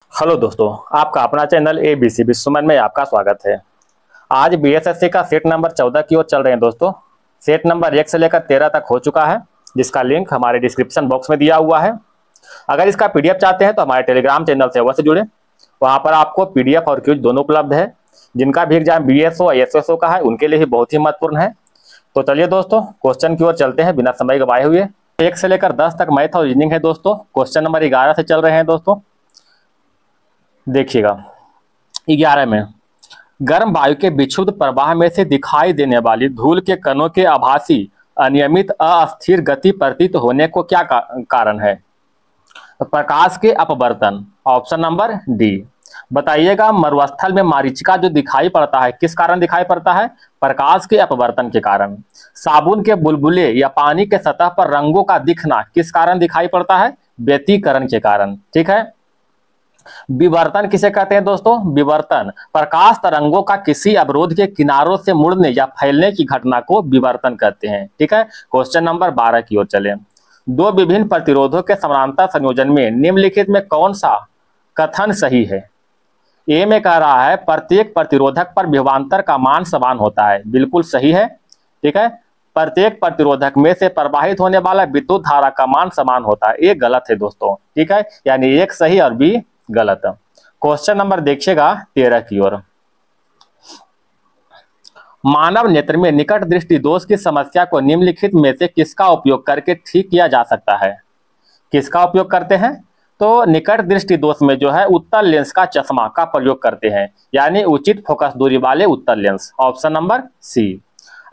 Hello दोस्तों, आपका अपना चैनल ABC विश्वमन में आपका स्वागत है। आज BSSC का सेट नंबर 14 की ओर चल रहे हैं दोस्तों। सेट नंबर 1 से लेकर 13 तक हो चुका है, जिसका लिंक हमारे डिस्क्रिप्शन बॉक्स में दिया हुआ है। अगर इसका PDF चाहते हैं तो हमारे टेलीग्राम चैनल से अवश्य जुड़ें। वहाँ पर आपको PDF और क्विज दोनों उपलब्ध है। जिनका भी एग्जाम BSO और SSO का है उनके लिए ही बहुत ही महत्वपूर्ण है। तो चलिए दोस्तों, क्वेश्चन की ओर चलते हैं बिना समय गवाए हुए। 1 से लेकर 10 तक मैथ और रीजनिंग है दोस्तों। क्वेश्चन नंबर 11 से चल रहे हैं दोस्तों। देखिएगा 11 में, गर्म वायु के विक्षुब्ध प्रवाह में से दिखाई देने वाली धूल के कणों के आभासी अनियमित अस्थिर गति प्रतीत होने को क्या कारण है? प्रकाश के अपवर्तन, ऑप्शन नंबर डी। बताइएगा मरुस्थल में मरीचिका जो दिखाई पड़ता है किस कारण दिखाई पड़ता है? प्रकाश के अपवर्तन के कारण। साबुन के बुलबुले या पानी के सतह पर रंगों का दिखना किस कारण दिखाई पड़ता है? व्यतिकरण के कारण। ठीक है। विवर्तन किसे कहते हैं दोस्तों? विवर्तन प्रकाश तरंगों का किसी अवरोध के किनारों से मुड़ने या फैलने की घटना को विवर्तन कहते हैं। ठीक है। क्वेश्चन नंबर 12 की ओर चले। दो विभिन्न प्रतिरोधों के समानांतर संयोजन में निम्नलिखित में कौन सा कथन सही है? ए में कह रहा है प्रत्येक प्रतिरोधक पर विभवांतर का मान समान होता है, बिल्कुल सही है। ठीक है। प्रत्येक प्रतिरोधक में से प्रवाहित होने वाला विद्युत धारा का मान समान होता है, ये गलत है दोस्तों। ठीक है, यानी एक सही और बी गलत। क्वेश्चन नंबर देखिएगा 13 की ओर। मानव नेत्र में निकट दृष्टि दोष की समस्या को निम्नलिखित में से किसका उपयोग करके ठीक किया जा सकता है? किसका उपयोग करते हैं? तो निकट दृष्टि दोष में जो है उत्तल लेंस का चश्मा का प्रयोग करते हैं, यानी उचित फोकस दूरी वाले उत्तल लेंस, ऑप्शन नंबर सी।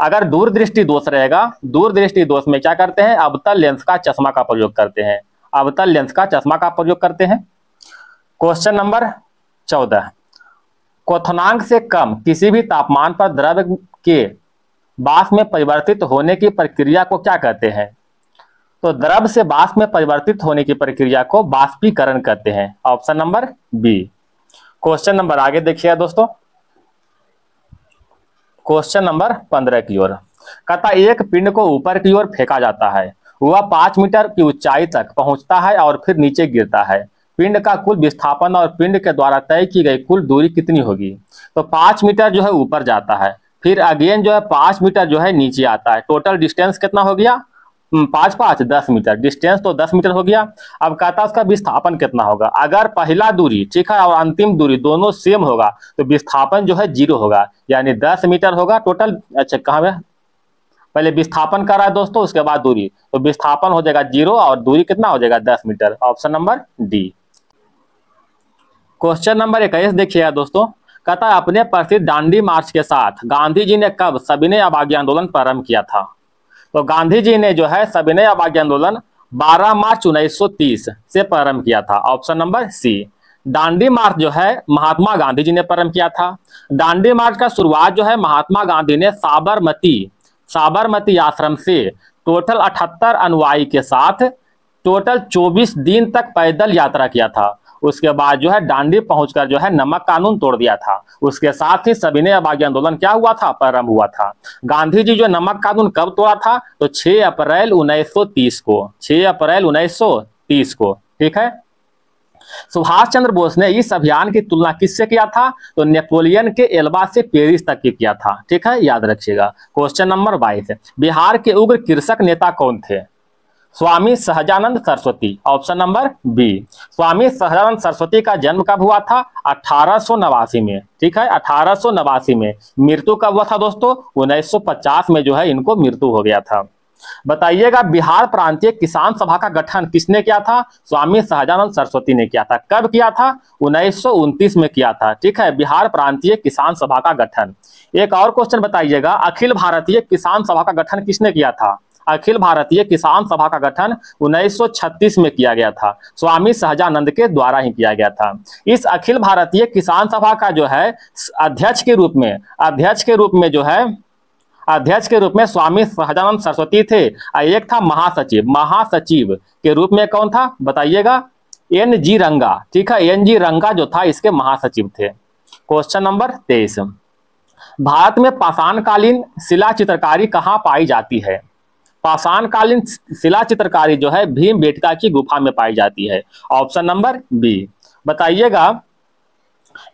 अगर दूरदृष्टि दोष रहेगा, दूरदृष्टि दोष में क्या करते हैं? अवतल लेंस का चश्मा का प्रयोग करते हैं, अवतल लेंस का चश्मा का प्रयोग करते हैं। क्वेश्चन नंबर 14, क्वथनांक से कम किसी भी तापमान पर द्रव के वाष्प में परिवर्तित होने की प्रक्रिया को क्या कहते हैं? तो द्रव से वाष्प में परिवर्तित होने की प्रक्रिया को वाष्पीकरण कहते हैं, option number B. Question number आगे देखिएगा दोस्तों। क्वेश्चन नंबर 15 की ओर। कहता एक पिंड को ऊपर की ओर फेंका जाता है, वह 5 मीटर की ऊंचाई तक पहुंचता है और फिर नीचे गिरता है। पिंड का कुल विस्थापन और पिंड के द्वारा तय की गई कुल दूरी कितनी होगी? तो 5 मीटर जो है ऊपर जाता है, फिर अगेन जो है 5 मीटर जो है नीचे आता है। टोटल डिस्टेंस कितना हो गया? 5 5 10 मीटर। डिस्टेंस तो 10 मीटर हो गया। अब कहता है उसका विस्थापन कितना होगा? अगर पहला दूरी ठीक है और अंतिम दूरी दोनों सेम होगा तो विस्थापन जो है 0 होगा, यानी 10 मीटर होगा टोटल। अच्छा कहाँ है? पहले विस्थापन कर रहा है दोस्तों, उसके बाद दूरी, तो विस्थापन हो जाएगा 0 और दूरी कितना हो जाएगा? 10 मीटर, option number D. Question number 21 देखिएगा दोस्तों। कहता है अपने प्रसिद्ध दांडी मार्च के साथ गांधी जी ने कब सविनय अवज्ञा आंदोलन प्रारंभ किया था? तो गांधी जी ने जो है सविनय अवज्ञा आंदोलन 12 मार्च 1930 से प्रारंभ किया था, ऑप्शन नंबर सी। दांडी मार्च जो है महात्मा गांधी जी ने प्रारंभ किया था। दांडी मार्च का शुरुआत जो है महात्मा गांधी ने साबरमती आश्रम से टोटल 78 अनुयायी के साथ टोटल 24 दिन तक पैदल यात्रा किया था। उसके बाद जो है दांडी पहुंचकर जो है नमक कानून तोड़ दिया था। उसके साथ ही सविनय अवज्ञा आंदोलन क्या हुआ था? प्रारंभ हुआ था। गांधी जी जो नमक कानून कब तोड़ा था? तो 6 अप्रैल 1930 को, 6 अप्रैल 1930 को। ठीक है। सुभाष चंद्र बोस ने इस अभियान की तुलना किससे किया था? तो नेपोलियन के एल्बा से पेरिस तक की किया था। ठीक है, याद रखिएगा। क्वेश्चन नंबर 22, बिहार के उग्र कृषक नेता कौन थे? Swami Sahajanand Saraswati, option number B. Swami Sahajanand Saraswati का जन्म कब हुआ था? 1889 में। ठीक है, 1889 में। मृत्यु कब हुआ था दोस्तों? 1950 में जो है इनको मृत्यु हो गया था। बताइएगा बिहार प्रांतीय किसान सभा का गठन किसने किया था? स्वामी सहजानंद सरस्वती ने किया था। कब किया था? 1929 में किया था। ठीक है, बिहार प्रांतीय किसान सभा का गठन। एक और क्वेश्चन बताइएगा, अखिल भारतीय किसान सभा का गठन किसने किया था? अखिल भारतीय किसान सभा का गठन 1936 में किया गया था, स्वामी सहजानंद के द्वारा ही किया गया था। इस अखिल भारतीय किसान सभा का जो है अध्यक्ष के रूप में स्वामी सहजानंद सरस्वती थे। एक था महासचिव के रूप में कौन था? बताइएगा NG रंगा। ठीक है, NG रंगा जो था इसके महासचिव थे। क्वेश्चन नंबर 23, भारत में पाषाणकालीन शिला चित्रकारी कहाँ पाई जाती है? पाषाणकालीन शिला चित्रकारी जो है भीमबेटका की गुफा में पाई जाती है, ऑप्शन नंबर बी। बताइएगा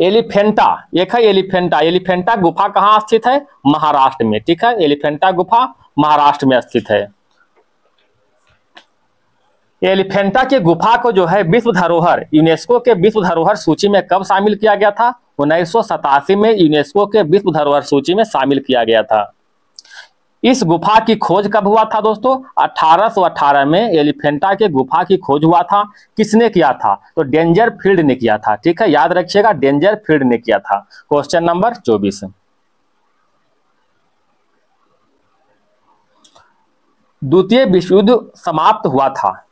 एलिफेंटा, एक है एलिफेंटा, एलिफेंटा गुफा कहाँ स्थित है? महाराष्ट्र में। ठीक है, एलिफेंटा गुफा महाराष्ट्र में स्थित है। एलिफेंटा की गुफा को जो है विश्व धरोहर, यूनेस्को के विश्व धरोहर सूची में कब शामिल किया गया था? 1987 में यूनेस्को के विश्व धरोहर सूची में शामिल किया गया था। इस गुफा की खोज कब हुआ था दोस्तों? 1818 में एलिफेंटा के गुफा की खोज हुआ था। किसने किया था? तो डेंजर फील्ड ने किया था। ठीक है, याद रखिएगा, डेंजर फील्ड ने किया था। क्वेश्चन नंबर 24, द्वितीय विश्व युद्ध समाप्त हुआ था।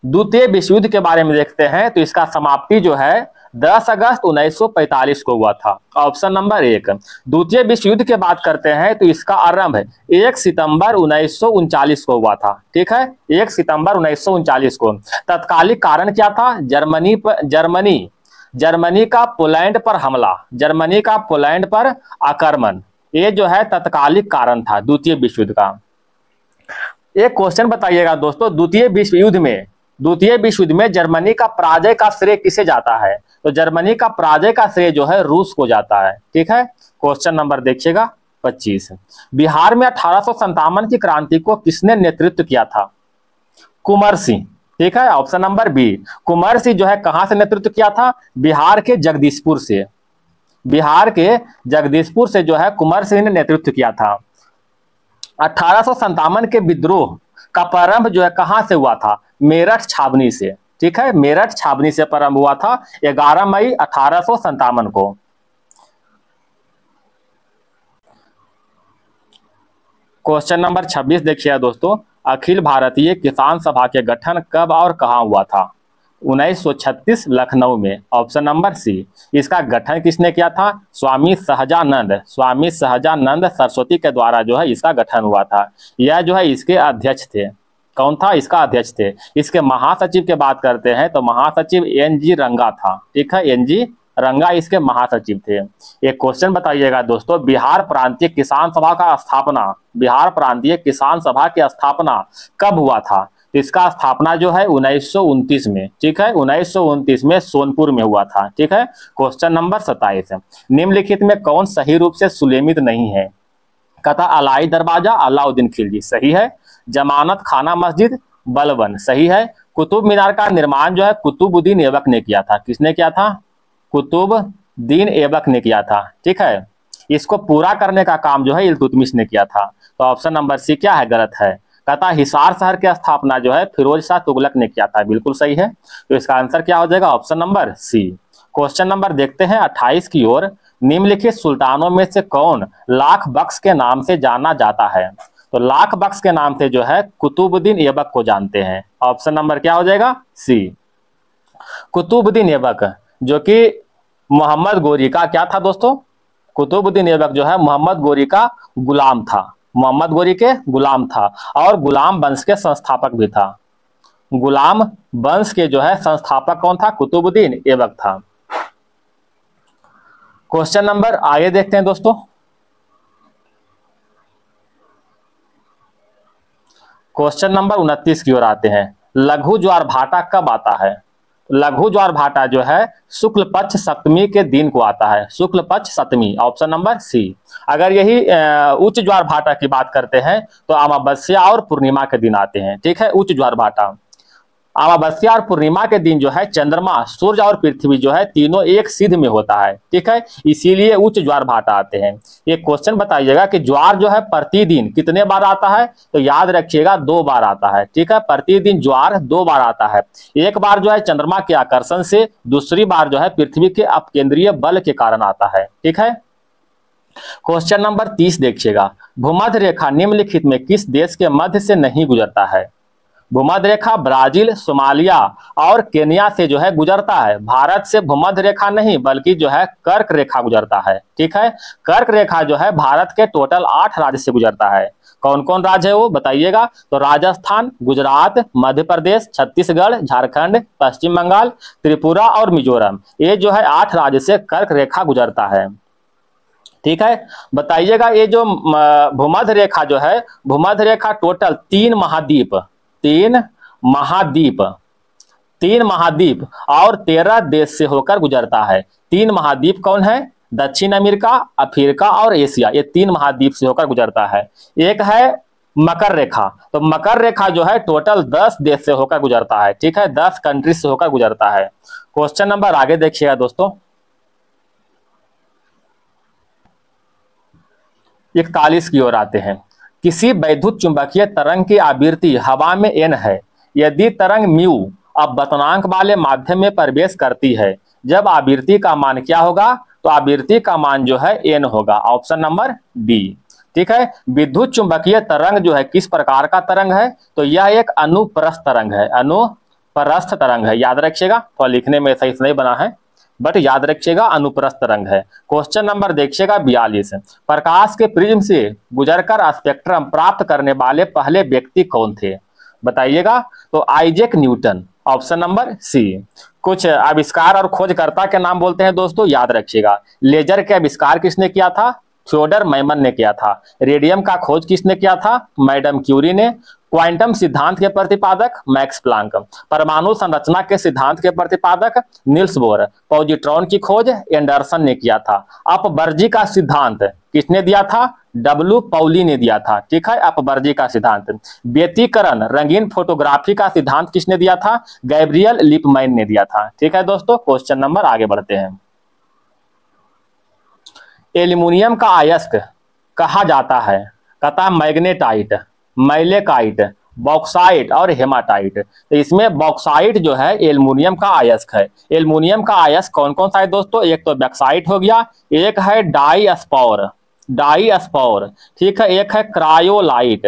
द्वितीय विश्व युद्ध के बारे में देखते हैं तो इसका समाप्ति जो है 10 अगस्त 1945 को हुआ था। Option number 1। द्वितीय विश्व युद्ध की बात करते हैं तो इसका आरंभ 1 सितंबर 1939 को हुआ था। ठीक है, 1 सितंबर 1939 को। तत्कालिक कारण क्या था? जर्मनी का पोलैंड पर हमला, जर्मनी का पोलैंड पर आक्रमण, ये जो है तत्कालिक कारण था द्वितीय विश्व युद्ध का। एक क्वेश्चन बताइएगा दोस्तों, द्वितीय विश्व युद्ध में जर्मनी का पराजय का श्रेय किसे जाता है? तो जर्मनी का पराजय का श्रेय जो है रूस को जाता है। ठीक है, क्वेश्चन नंबर देखिएगा 25, बिहार में 1857 की क्रांति को किसने नेतृत्व किया था? कुंवर सिंह। ठीक है, option number B, Kunwar Singh जो है कहां से नेतृत्व किया था? बिहार के जगदीशपुर से। बिहार के जगदीशपुर से जो है कुंवर सिंह ने नेतृत्व किया था। 1857 के विद्रोह का प्रारंभ जो है कहां से हुआ था? मेरठ छावनी से। ठीक है, मेरठ छावनी से प्रारंभ हुआ था 11 मई 1857 को। क्वेश्चन नंबर 26 देखिए दोस्तों, अखिल भारतीय किसान सभा के गठन कब और कहां हुआ था? 1936 लखनऊ में। Option number C. इसका गठन किसने किया था? स्वामी सहजानंद सरस्वती के द्वारा जो है इसका गठन हुआ था। यह जो है इसके अध्यक्ष थे। कौन था इसका अध्यक्ष थे? इसके महासचिव की बात करते हैं तो महासचिव NG रंगा था। ठीक है, NG रंगा इसके महासचिव थे। एक क्वेश्चन बताइएगा दोस्तों, बिहार प्रांतीय किसान सभा की स्थापना कब हुआ था? इसका स्थापना जो है 1929 में। ठीक है, 1929 में सोनपुर में हुआ था। ठीक है, क्वेश्चन नंबर 27, निम्नलिखित में कौन सही रूप से सुलेमित नहीं है? कथा अलाई दरवाजा अलाउद्दीन खिलजी, सही है। जमानत खाना मस्जिद बलबन, सही है। कुतुब मीनार का निर्माण जो है कुतुबुद्दीन ऐबक ने किया था। किसने किया था? कुतुबुद्दीन ऐबक ने किया था। ठीक है, इसको पूरा करने का काम जो है इल्तुतमिश ने किया था। तो ऑप्शन नंबर सी क्या है? गलत है। कहता हिसार शहर की स्थापना जो है फिरोज शाह तुगलक ने किया था। बिल्कुल सही है। तो इसका आंसर क्या हो जाएगा? Option number C. Question number देखते हैं 28 की ओर, निम्नलिखित सुल्तानों में से कौन लाख बख्श के नाम से जाना जाता है? तो लाख बख्श के नाम से जो है कुतुबुद्दीन ऐबक को जानते हैं। ऑप्शन नंबर क्या हो जाएगा? सी। कुतुबुद्दीन ऐबक जो कि मोहम्मद गोरी का क्या था दोस्तों? कुतुबुद्दीन ऐबक जो है मोहम्मद गोरी का गुलाम था। मोहम्मद गोरी के गुलाम था और गुलाम वंश के संस्थापक भी था। गुलाम वंश के जो है संस्थापक कौन था? कुतुबुद्दीन ऐबक था। क्वेश्चन नंबर आगे देखते हैं दोस्तों। क्वेश्चन नंबर 29 की ओर आते हैं। लघु ज्वार भाटा कब आता है? लघु ज्वार भाटा जो है शुक्ल पक्ष सप्तमी के दिन को आता है। शुक्ल पक्ष सप्तमी, ऑप्शन नंबर सी। अगर यही उच्च ज्वार भाटा की बात करते हैं तो अमावस्या और पूर्णिमा के दिन आते हैं। ठीक है, उच्च ज्वार भाटा अमावस्या और पूर्णिमा के दिन जो है चंद्रमा, सूर्य और पृथ्वी जो है तीनों एक सिध में होता है। ठीक है, इसीलिए उच्च ज्वार भाटा आते हैं। एक क्वेश्चन बताइएगा कि ज्वार जो है प्रतिदिन कितने बार आता है? तो याद रखिएगा 2 बार आता है। ठीक है, प्रतिदिन ज्वार 2 बार आता है। एक बार जो है चंद्रमा के आकर्षण से, दूसरी बार जो है पृथ्वी के अपकेंद्रीय बल के कारण आता है। ठीक है, क्वेश्चन नंबर 30 देखिएगा। भूमध्य रेखा निम्नलिखित में किस देश के मध्य से नहीं गुजरता है? भूमध्य रेखा ब्राजील, सोमालिया और केन्या से जो है गुजरता है। भारत से भूमध्य रेखा नहीं बल्कि जो है कर्क रेखा गुजरता है। ठीक है, कर्क रेखा जो है भारत के टोटल 8 राज्य से गुजरता है। कौन कौन राज्य है वो बताइएगा? तो राजस्थान, गुजरात, मध्य प्रदेश, छत्तीसगढ़, झारखंड, पश्चिम बंगाल, त्रिपुरा और मिजोरम, ये जो है 8 राज्य से कर्क रेखा गुजरता है। ठीक है, बताइएगा ये जो भूमध्य रेखा जो है, भूमध्य रेखा टोटल 3 महाद्वीप 3 महाद्वीप और 13 देश से होकर गुजरता है। 3 महाद्वीप कौन है? दक्षिण अमेरिका, अफ्रीका और एशिया, ये 3 महाद्वीप से होकर गुजरता है। एक है मकर रेखा, तो मकर रेखा जो है टोटल 10 देश से होकर गुजरता है, ठीक है, 10 कंट्री से होकर गुजरता है। क्वेश्चन नंबर आगे देखिएगा दोस्तों, 41 की ओर आते हैं। किसी वैद्युत चुंबकीय तरंग की आवृत्ति हवा में n है। यदि तरंग म्यू अपवर्तनांक वाले माध्यम में प्रवेश करती है, जब आवृत्ति का मान क्या होगा? तो आवृत्ति का मान जो है n होगा। ऑप्शन नंबर डी, ठीक है। विद्युत चुंबकीय तरंग जो है किस प्रकार का तरंग है? तो यह एक अनुप्रस्थ तरंग है, अनुप्रस्थ तरंग है, याद रखिएगा। तो लिखने में सही से नहीं बना है, बट याद रखिएगा अनुप्रस्थ तरंग है। क्वेश्चन नंबर देखिएगा 42, प्रकाश के प्रिज्म से गुजरकर स्पेक्ट्रम प्राप्त करने वाले पहले व्यक्ति कौन थे? बताइएगा। तो Isaac Newton, option number C. कुछ आविष्कार और खोजकर्ता के नाम बोलते हैं दोस्तों, याद रखिएगा। लेजर के आविष्कार किसने किया था? थियोडर मैमन ने किया था। रेडियम का खोज किसने किया था? मैडम क्यूरी ने। क्वांटम सिद्धांत के प्रतिपादक मैक्स प्लांक। परमाणु संरचना के सिद्धांत के प्रतिपादक निल्स बोर। पॉजिट्रॉन की खोज एंडरसन ने किया था। अपवर्जी का सिद्धांत किसने दिया था? डब्ल्यू पाउली ने दिया था, ठीक है, अपवर्जी का सिद्धांत। व्यतिकरण रंगीन फोटोग्राफी का सिद्धांत किसने दिया था? गैब्रियल लिपमैन ने दिया था, ठीक है दोस्तों। क्वेश्चन नंबर आगे बढ़ते हैं। एल्युमिनियम का अयस्क कहा जाता है? कहता है मैग्नेटाइट, मैलेकाइट, बॉक्साइट और हेमाटाइट। तो इसमें बॉक्साइट जो है एल्युमिनियम का अयस्क है। एल्युमिनियम का अयस्क कौन कौन सा है दोस्तों? एक तो बॉक्साइट हो गया, एक है डाईस्पोर, ठीक है, एक है क्रायोलाइट,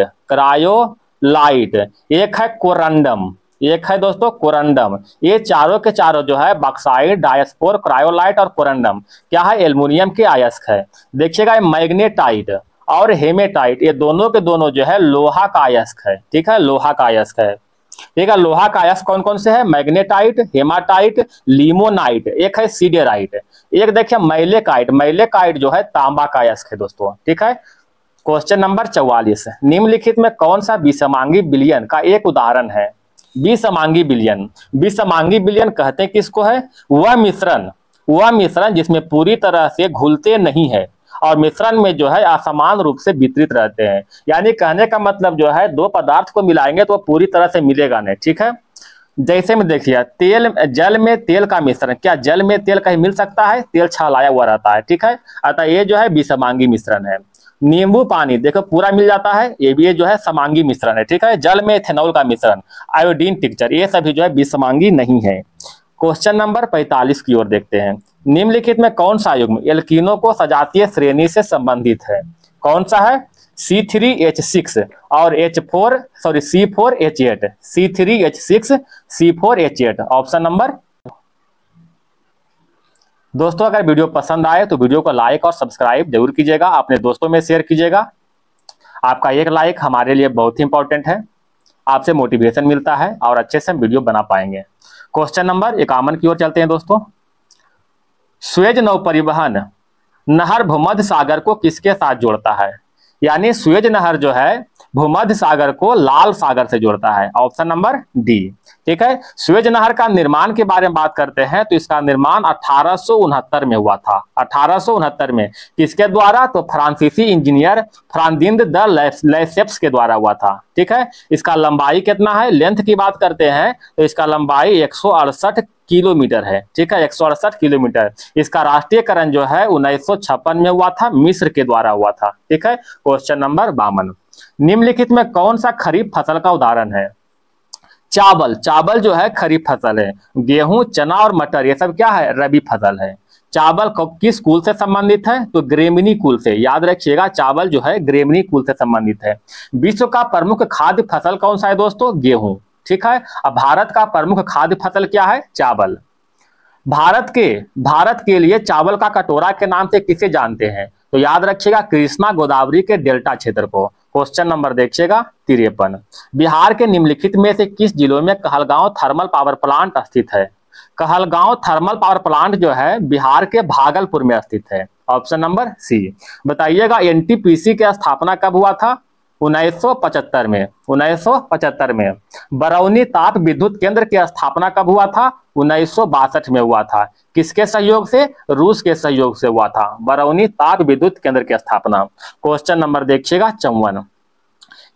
एक है कोरंडम, एक है दोस्तों कोरंडम। ये चारों के चारों जो है बॉक्साइट, डायस्पोर, क्रायोलाइट और कोरंडम क्या है? एल्युमिनियम के अयस्क है। देखिएगा मैग्नेटाइट और हेमेटाइट, ये दोनों के दोनों जो है लोहा का अयस्क है, ठीक है, लोहा का अयस्क है, ठीक है। लोहा का अयस्क कौन कौन से है? मैग्नेटाइट, हेमाटाइट, लिमोनाइट, एक है सीडेराइट, एक देखिए मैलेकाइट जो है तांबा का अयस्क है दोस्तों, ठीक है। क्वेश्चन नंबर 44, निम्नलिखित में कौन सा विषमांगी विलयन का एक उदाहरण है? विषमांगी विलयन कहते हैं किसको है? वह मिश्रण जिसमें पूरी तरह से घुलते नहीं है और मिश्रण में जो है असमान रूप से वितरित रहते हैं। यानी कहने का मतलब जो है दो पदार्थ को मिलाएंगे तो पूरी तरह से मिलेगा नहीं, ठीक है। जैसे में देखिए जल में तेल का मिश्रण, क्या जल में तेल कहीं मिल सकता है? तेल छलाया हुआ रहता है, ठीक है। अतः ये जो है विषमांगी मिश्रण है। नींबू पानी देखो पूरा मिल जाता है, ये भी जो है समांगी मिश्रण है, ठीक है। जल में इथेनॉल का मिश्रण, आयोडीन टिक्चर, ये सभी जो है विषमांगी नहीं है। क्वेश्चन नंबर 45 की ओर देखते हैं। निम्नलिखित में कौन सा युग्म एल्कीनों को सजातीय श्रेणी से संबंधित है? कौन सा है? C3H6 और C4H8, C3H6 C4H8, option number. दोस्तों अगर वीडियो पसंद आए तो वीडियो को लाइक और सब्सक्राइब जरूर कीजिएगा, अपने दोस्तों में शेयर कीजिएगा। आपका एक लाइक हमारे लिए बहुत ही इंपॉर्टेंट है, आपसे मोटिवेशन मिलता है और अच्छे से हम वीडियो बना पाएंगे। क्वेश्चन नंबर 51 की ओर चलते हैं दोस्तों। सुएज नौ परिवहन नहर भूमध्य सागर को किसके साथ जोड़ता है? यानी सुएज नहर जो है भूमध्य सागर को लाल सागर से जोड़ता है, ऑप्शन नंबर डी, ठीक है। सुएज नहर का निर्माण के बारे में बात करते हैं तो इसका निर्माण 1869 में हुआ था। 1869 में किसके द्वारा? तो फ्रांसीसी इंजीनियर फ्रांदिंद द लेसेप्स के द्वारा हुआ था, ठीक है। इसका लंबाई कितना है? लेंथ की बात करते हैं तो इसका लंबाई 168 किलोमीटर है, ठीक है, 168 किलोमीटर। इसका राष्ट्रीयकरण जो है 1956 में हुआ था, मिस्र के द्वारा हुआ था, ठीक है। क्वेश्चन नंबर 52, निम्नलिखित में कौन सा खरीफ फसल का उदाहरण है? चावल जो है खरीफ फसल है। गेहूं, चना और मटर ये सब क्या है? रबी फसल है। चावल किस कुल से संबंधित है? तो ग्रेमिनी कुल से, याद रखिएगा चावल जो है ग्रेमिनी कुल से संबंधित है। विश्व का प्रमुख खाद्य फसल कौन सा है दोस्तों? गेहूं, ठीक है। अब भारत का प्रमुख खाद्य फसल क्या है? चावल। भारत के लिए चावल का कटोरा के नाम से किसे जानते हैं? तो याद रखिएगा कृष्णा गोदावरी के डेल्टा क्षेत्र को। क्वेश्चन नंबर देखिएगा 53, बिहार के निम्नलिखित में से किस जिलों में कहलगांव थर्मल पावर प्लांट स्थित है? कहलगांव थर्मल पावर प्लांट जो है बिहार के भागलपुर में स्थित है, ऑप्शन नंबर सी। बताइएगा एनटीपीसी की स्थापना कब हुआ था? 1975 में, 1975 में। बरौनी ताप विद्युत केंद्र की स्थापना कब हुआ था? 1962 में हुआ था। किसके सहयोग से? रूस के सहयोग से हुआ था बरौनी ताप विद्युत केंद्र की स्थापना। क्वेश्चन नंबर देखिएगा 54।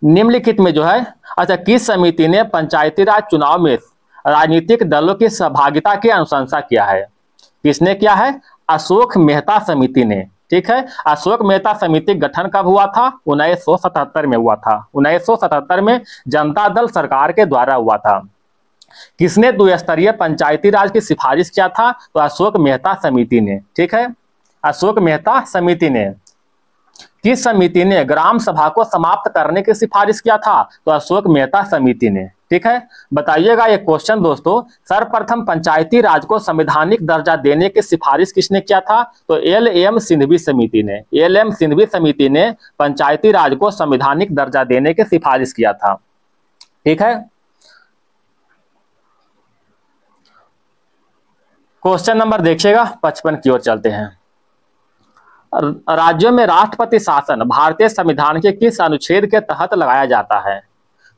निम्नलिखित में जो है, अच्छा, किस समिति ने पंचायती राज चुनाव में राजनीतिक दलों की सहभागिता की अनुशंसा किया है? किसने किया है? अशोक मेहता समिति ने। ठीक है, अशोक मेहता समिति गठन कब हुआ था? 1977 में हुआ था। 1977 में जनता दल सरकार के द्वारा हुआ था। किसने द्विस्तरीय पंचायती राज की सिफारिश किया था? तो अशोक मेहता समिति ने। ठीक है, अशोक मेहता समिति ने। किस समिति ने ग्राम सभा को समाप्त करने की सिफारिश किया था? तो अशोक मेहता समिति ने। ठीक है, बताइएगा ये क्वेश्चन दोस्तों, सर्वप्रथम पंचायती राज को संवैधानिक दर्जा देने की सिफारिश किसने किया था? तो एल.एम. सिंघवी समिति ने। एल.एम. सिंघवी समिति ने पंचायती राज को संवैधानिक दर्जा देने की सिफारिश किया था। ठीक है, क्वेश्चन नंबर देखिएगा 55 की ओर चलते हैं। राज्यों में राष्ट्रपति शासन भारतीय संविधान के किस अनुच्छेद के तहत लगाया जाता है?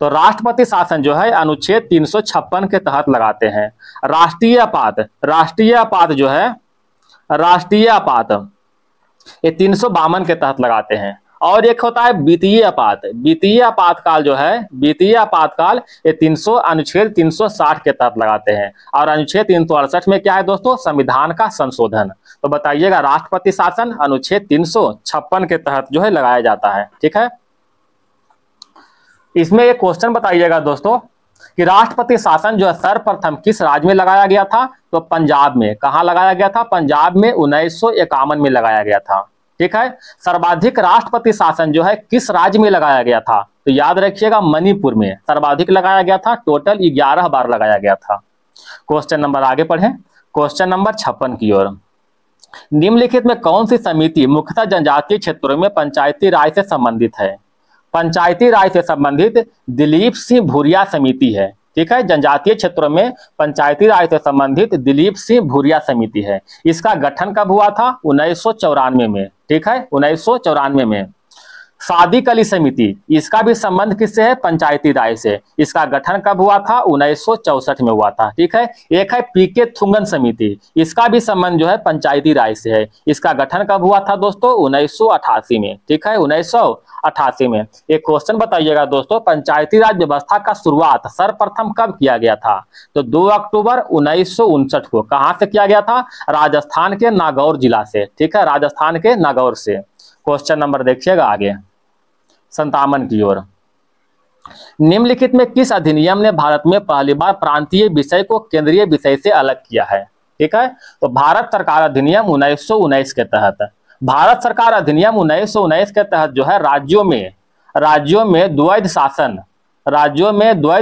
तो राष्ट्रपति शासन जो है अनुच्छेद 356 के तहत लगाते हैं। राष्ट्रीय आपात जो है, राष्ट्रीय आपात ये 352 के तहत लगाते हैं। और एक होता है वित्तीय आपात। वित्तीय आपातकाल जो है, वित्तीय आपातकाल ये अनुच्छेद 360 के तहत लगाते हैं। और अनुच्छेद 368 में क्या है दोस्तों? संविधान का संशोधन। तो बताइएगा राष्ट्रपति शासन अनुच्छेद 356 के तहत जो है लगाया जाता है। ठीक है, इसमें एक क्वेश्चन बताइएगा दोस्तों कि राष्ट्रपति शासन जो है सर्वप्रथम किस राज्य में लगाया गया था? तो पंजाब में। कहां लगाया गया था? पंजाब में 1951 में लगाया गया था। ठीक है, सर्वाधिक राष्ट्रपति शासन जो है किस राज्य में लगाया गया था? तो याद रखिएगा मणिपुर में सर्वाधिक लगाया गया था। टोटल 11 बार लगाया गया था। क्वेश्चन नंबर आगे पढ़ें, क्वेश्चन नंबर 56 की ओर। निम्नलिखित में कौन सी समिति मुख्यतः जनजातीय क्षेत्रों में पंचायती राज से संबंधित है? पंचायती राज से संबंधित दिलीप सिंह भूरिया समिति है। ठीक है, जनजातीय क्षेत्रों में पंचायती राज से संबंधित दिलीप सिंह भूरिया समिति है। इसका गठन कब हुआ था? 1994 में। ठीक है, 1994 में। सादिक अली समिति, इसका भी संबंध किससे है? पंचायती राज से। इसका गठन कब हुआ था? 1964 में हुआ था। ठीक है, एक है पीके थुंगन समिति, इसका भी संबंध जो है पंचायती राज से है। इसका गठन कब हुआ था दोस्तों? 1988 में। ठीक है, 1988 में। एक क्वेश्चन बताइएगा दोस्तों, पंचायती राज व्यवस्था का शुरुआत सर्वप्रथम कब किया गया था? तो 2 अक्टूबर 1959 को। कहां से किया गया था? राजस्थान के नागौर जिला से। ठीक है, राजस्थान के नागौर से। क्वेश्चन नंबर देखिएगा आगे 57 की ओर। निम्नलिखित में किस अधिनियम ने भारत में पहली बार प्रांतीय विषय को केंद्रीय विषय से अलग किया है? ठीक है, तो भारत सरकार अधिनियम 1919 के तहत, भारत सरकार अधिनियम 1919 के तहत जो है राज्यों में द्वैध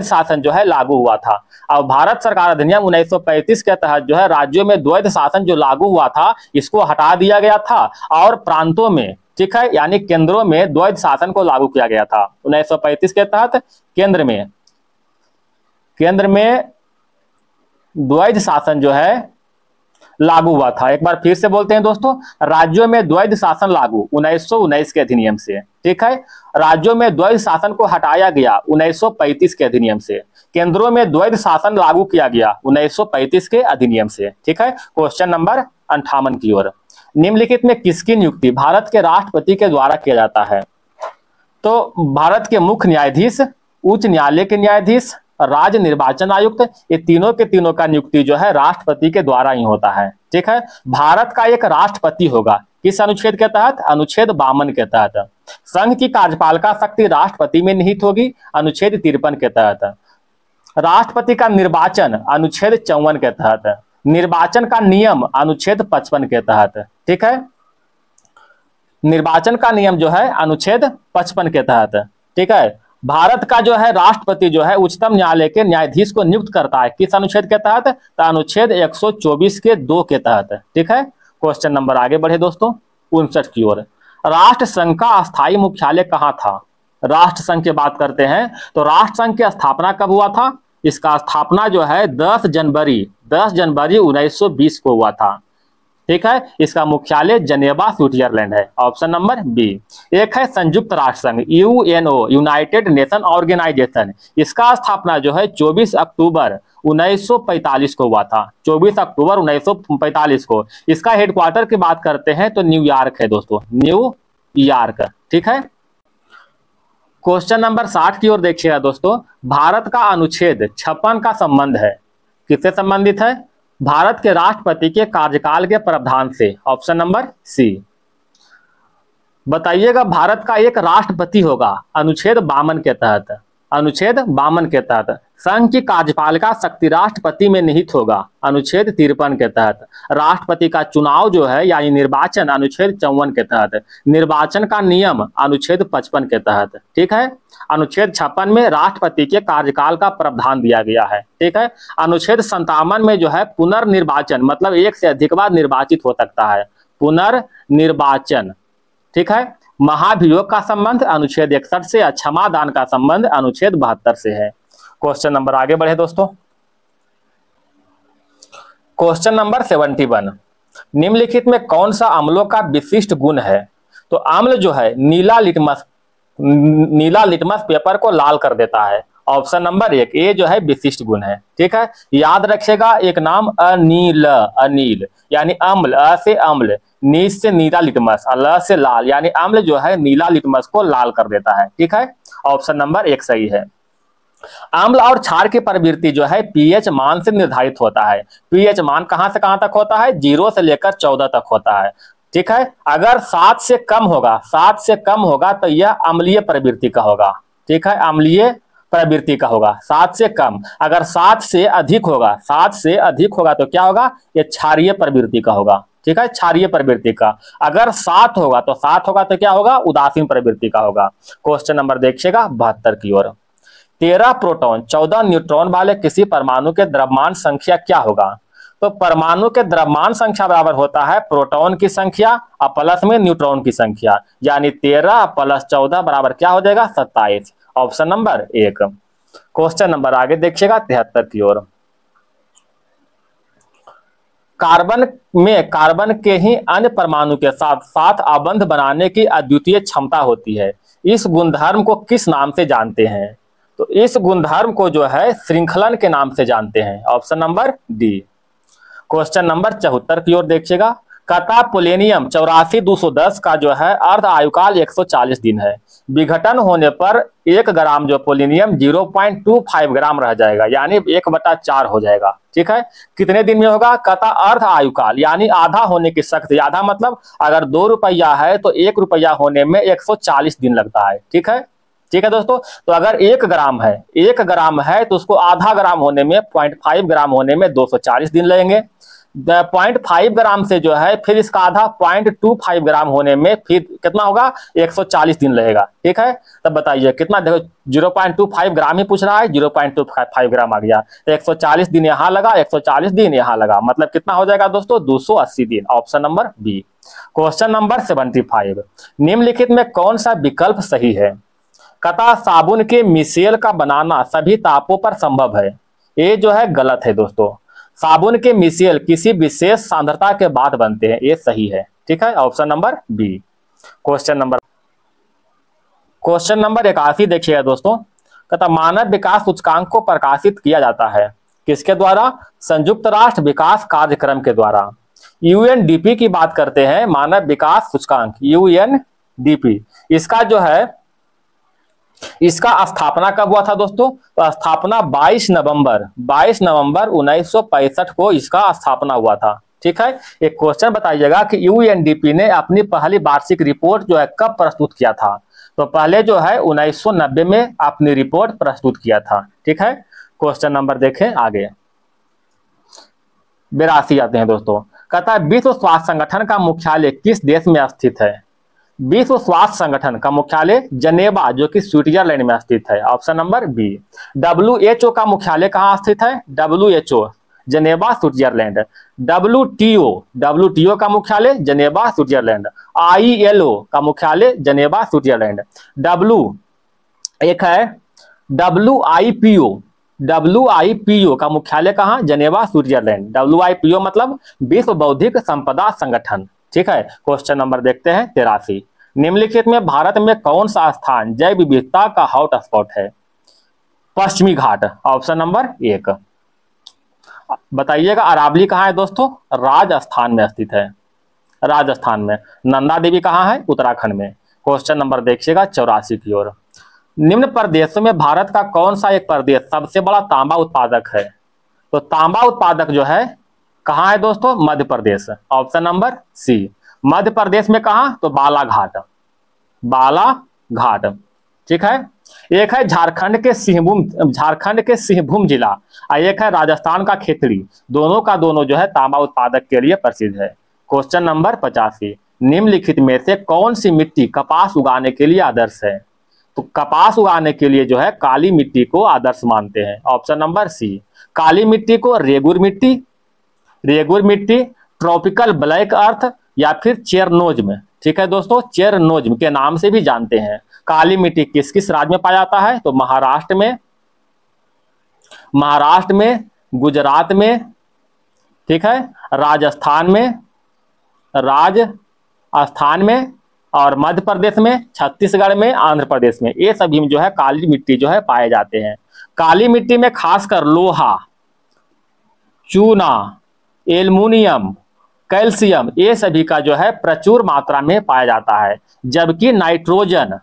शासन जो है लागू हुआ था। अब भारत सरकार अधिनियम 1935 के तहत जो है राज्यों में द्वैध शासन जो लागू हुआ था इसको हटा दिया गया था और प्रांतों में, ठीक है, यानी केंद्रों में द्वैध शासन को लागू किया गया था। 1935 के तहत केंद्र में द्वैध शासन जो है लागू हुआ था। एक बार फिर से बोलते हैं दोस्तों, राज्यों में द्वैध शासन लागू 1919 के अधिनियम से। ठीक है, राज्यों में द्वैध शासन को हटाया गया 1935 के अधिनियम से। केंद्रों में द्वैध शासन लागू किया गया 1935 के अधिनियम से। ठीक है, क्वेश्चन नंबर 58 की ओर। निम्नलिखित में किसकी नियुक्ति भारत के राष्ट्रपति के द्वारा किया जाता है? तो भारत के मुख्य न्यायाधीश, उच्च न्यायालय के न्यायाधीश, राज्य निर्वाचन आयुक्त, ये तीनों के तीनों का नियुक्ति जो है राष्ट्रपति के द्वारा ही होता है। ठीक है, भारत का एक राष्ट्रपति होगा। किस अनुच्छेद के तहत? अनुच्छेद 52 के तहत। संघ की कार्यपालिका शक्ति राष्ट्रपति में निहित होगी, अनुच्छेद 53 के तहत। राष्ट्रपति का निर्वाचन अनुच्छेद 54 के तहत। निर्वाचन का नियम अनुच्छेद 55 के तहत। ठीक है, निर्वाचन का नियम जो है अनुच्छेद 55 के तहत। ठीक है, भारत का जो है राष्ट्रपति जो है उच्चतम न्यायालय के न्यायाधीश को नियुक्त करता है। किस अनुच्छेद के तहत? तो अनुच्छेद 124 के 2 के तहत। ठीक है, क्वेश्चन नंबर आगे बढ़े दोस्तों 59 की ओर। राष्ट्र संघ का अस्थायी मुख्यालय कहाँ था? राष्ट्र संघ की बात करते हैं तो राष्ट्र संघ की स्थापना कब हुआ था? इसका स्थापना जो है 10 जनवरी 1920 को हुआ था। ठीक है, इसका मुख्यालय जनेवा स्विट्जरलैंड है, ऑप्शन नंबर बी। एक है संयुक्त राष्ट्र संघ, यूएनओ, यूनाइटेड नेशन ऑर्गेनाइजेशन, इसका स्थापना जो है 24 अक्टूबर 1945 को हुआ था, 24 अक्टूबर 1945 को। इसका हेडक्वार्टर की बात करते हैं तो न्यूयॉर्क है दोस्तों, न्यूयॉर्क, ठीक है। क्वेश्चन नंबर 60 की ओर देखिएगा दोस्तों। भारत का अनुच्छेद 56 का संबंध है, किससे संबंधित है? भारत के राष्ट्रपति के कार्यकाल के प्रावधान से, ऑप्शन नंबर सी। बताइएगा, भारत का एक राष्ट्रपति होगा अनुच्छेद 52 के तहत, अनुच्छेद 52 के तहत। संघ की कार्यपालिका शक्ति राष्ट्रपति में निहित होगा, अनुच्छेद 53 के तहत। राष्ट्रपति का चुनाव जो है यानी निर्वाचन, अनुच्छेद 54 के तहत। निर्वाचन का नियम, अनुच्छेद 55 के तहत, ठीक है। अनुच्छेद 56 में राष्ट्रपति के कार्यकाल का प्रावधान दिया गया है, ठीक है। अनुच्छेद 57 में जो है पुनर्निर्वाचन, मतलब एक से अधिक बार निर्वाचित हो सकता है, पुनर्निर्वाचन, ठीक है। महाभियोग का संबंध अनुच्छेद 61 से, क्षमादान का संबंध अनुच्छेद 72 से है। क्वेश्चन नंबर आगे बढ़े दोस्तों। क्वेश्चन नंबर 71, निम्नलिखित में कौन सा अम्लों का विशिष्ट गुण है? तो अम्ल जो है नीला लिटमस पेपर को लाल कर देता है, ऑप्शन नंबर 1, ये जो है विशिष्ट गुण है, ठीक है। याद रखिएगा, एक नाम अनील, अनील यानी अम्ल, अ से अम्ल, नी से नीला लिटमस, ल से लाल, यानी अम्ल जो है नीला लिटमस को लाल कर देता है, ठीक है। ऑप्शन नंबर 1 सही है। अम्ल और क्षार की प्रवृत्ति जो है पीएच मान से निर्धारित होता है। पीएच मान कहां से कहां तक होता है? 0 से लेकर 14 तक होता है, ठीक है। अगर 7 से कम होगा, 7 से कम होगा तो यह अम्लीय प्रवृत्ति का होगा, ठीक है, अम्लीय प्रवृत्ति का होगा। 7 से कम, अगर 7 से अधिक होगा, 7 से अधिक होगा तो क्या होगा? यह क्षारीय प्रवृत्ति का होगा, ठीक है, क्षारीय प्रवृत्ति का। अगर 7 होगा तो 7 होगा तो क्या होगा? उदासीन प्रवृत्ति का होगा। क्वेश्चन नंबर देखिएगा 72 की ओर। 13 प्रोटॉन 14 न्यूट्रॉन वाले किसी परमाणु के द्रव्यमान संख्या क्या होगा? तो परमाणु के द्रव्यमान संख्या बराबर होता है प्रोटॉन की संख्या और प्लस में न्यूट्रॉन की संख्या, यानी 13 प्लस 14 बराबर क्या हो जाएगा? 27, ऑप्शन नंबर 1। क्वेश्चन नंबर आगे देखिएगा 73 की ओर। कार्बन में कार्बन के ही अन्य परमाणु के साथ साथ आबंध बनाने की अद्वितीय क्षमता होती है। इस गुणधर्म को किस नाम से जानते हैं? तो इस गुणधर्म को जो है श्रृंखलन के नाम से जानते हैं, option number D. Question number 74 की ओर देखिएगा। कता पोलेनियम 84-210 का जो है अर्ध आयुकाल 140 दिन है। विघटन होने पर 1 ग्राम जो पोलेनियम 0.25 ग्राम रह जाएगा, यानी 1/4 हो जाएगा, ठीक है। कितने दिन में होगा? कता अर्ध आयुकाल, यानी आधा होने की शक्ति, आधा मतलब अगर 2 रुपया है तो 1 रुपया होने में 140 दिन लगता है, ठीक है, ठीक है दोस्तों। तो अगर 1 ग्राम है, 1 ग्राम है तो उसको आधा ग्राम होने में, 0.5 ग्राम होने में 240 दिन लगेंगे। 0.5 ग्राम से जो है फिर इसका आधा 0.25 ग्राम होने में फिर कितना होगा? 140 दिन लगेगा, ठीक है। तब बताइए कितना? देखो 0.25 ग्राम ही पूछ रहा है, 0.25 ग्राम आ गया, तो 140 दिन यहाँ लगा, 140 दिन यहाँ लगा, मतलब कितना हो जाएगा दोस्तों? 280 दिन, option number B. Question number 75, निम्नलिखित में कौन सा विकल्प सही है? कता साबुन के मिसेल का बनाना सभी तापों पर संभव है, ये जो है गलत है दोस्तों। साबुन के मिसेल किसी विशेष सांद्रता के बाद बनते हैं, ये सही है, ठीक है, option number B. Question number 81 देखिएगा दोस्तों। कहता मानव विकास सूचकांक को प्रकाशित किया जाता है किसके द्वारा? संयुक्त राष्ट्र विकास कार्यक्रम के द्वारा। यूएनडीपी की बात करते हैं, मानव विकास सूचकांक, यूएनडीपी। इसका जो है इसका स्थापना कब हुआ था दोस्तों? तो स्थापना 22 नवंबर 1965 को इसका स्थापना हुआ था, ठीक है। एक क्वेश्चन बताइएगा कि यूएनडीपी ने अपनी पहली वार्षिक रिपोर्ट जो है कब प्रस्तुत किया था? तो पहले जो है 1990 में अपनी रिपोर्ट प्रस्तुत किया था, ठीक है। क्वेश्चन नंबर देखें आगे 82 आते हैं दोस्तों। कहता है विश्व स्वास्थ्य संगठन का मुख्यालय किस देश में स्थित है? विश्व स्वास्थ्य संगठन का मुख्यालय जनेवा जो कि स्विट्जरलैंड में स्थित है, ऑप्शन नंबर बी। WHO का मुख्यालय कहां स्थित है? WHO Geneva Switzerland. WTO का मुख्यालय जनेवा स्विट्जरलैंड। ILO का मुख्यालय जनेवा स्विट्जरलैंड। एक है WIPO WIPO का मुख्यालय कहाँ? Geneva, Switzerland. WIPO मतलब विश्व बौद्धिक संपदा संगठन। ठीक है, क्वेश्चन नंबर देखते हैं 83। निम्नलिखित में भारत में कौन सा स्थान जैव विविधता का हॉटस्पॉट है? पश्चिमी घाट, ऑप्शन नंबर 1। बताइएगा अरावली कहाँ है दोस्तों? राजस्थान में स्थित है, राजस्थान में। नंदा देवी कहाँ है? उत्तराखंड में। क्वेश्चन नंबर देखिएगा 84 की ओर। निम्न प्रदेशों में भारत का कौन सा एक प्रदेश सबसे बड़ा तांबा उत्पादक है? तो तांबा उत्पादक जो है कहाँ है दोस्तों? मध्य प्रदेश, ऑप्शन नंबर सी। मध्य प्रदेश में कहाँ? तो बालाघाट, बालाघाट। ठीक है, एक है झारखंड के सिंहभूम जिला और एक है राजस्थान का खेतड़ी। दोनों का दोनों जो है तांबा उत्पादक के लिए प्रसिद्ध है। Question number 85। निम्नलिखित में से कौन सी मिट्टी कपास उगाने के लिए आदर्श है? तो कपास उगाने के लिए जो है काली मिट्टी को आदर्श मानते हैं, ऑप्शन नंबर सी। काली मिट्टी को रेगुर मिट्टी, ट्रॉपिकल ब्लैक अर्थ या फिर चेरनोज्म, ठीक है दोस्तों, चेरनोज्म के नाम से भी जानते हैं। काली मिट्टी किस किस राज्य में पाया जाता है? तो महाराष्ट्र में, गुजरात में, ठीक है, राजस्थान में और मध्य प्रदेश में, छत्तीसगढ़ में, आंध्र प्रदेश में, ये सभी में जो है काली मिट्टी जो है पाए जाते हैं। काली मिट्टी में खासकर लोहा, चूना, एल्युमिनियम, कैल्शियम, ये सभी का जो है प्रचुर मात्रा में पाया जाता है, जबकि नाइट्रोजन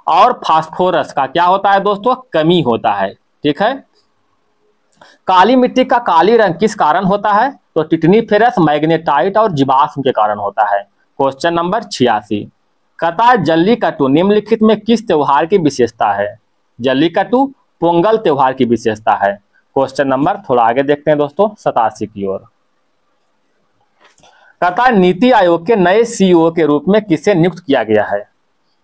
और फास्फोरस का क्या होता है दोस्तों? कमी होता है। ठीक है, काली मिट्टी का काली रंग किस कारण होता है? तो टिटनीफेरस, मैग्नेटाइट और जीवाश्म के कारण होता है। Question number 86। कथा जल्लीकट्टू निम्नलिखित में किस त्योहार की विशेषता है? जल्लीकट्टू पोंगल त्योहार की विशेषता है। क्वेश्चन नंबर थोड़ा आगे देखते हैं दोस्तों 87 की ओर। कथा नीति आयोग के नए CEO के रूप में किसे नियुक्त किया गया है?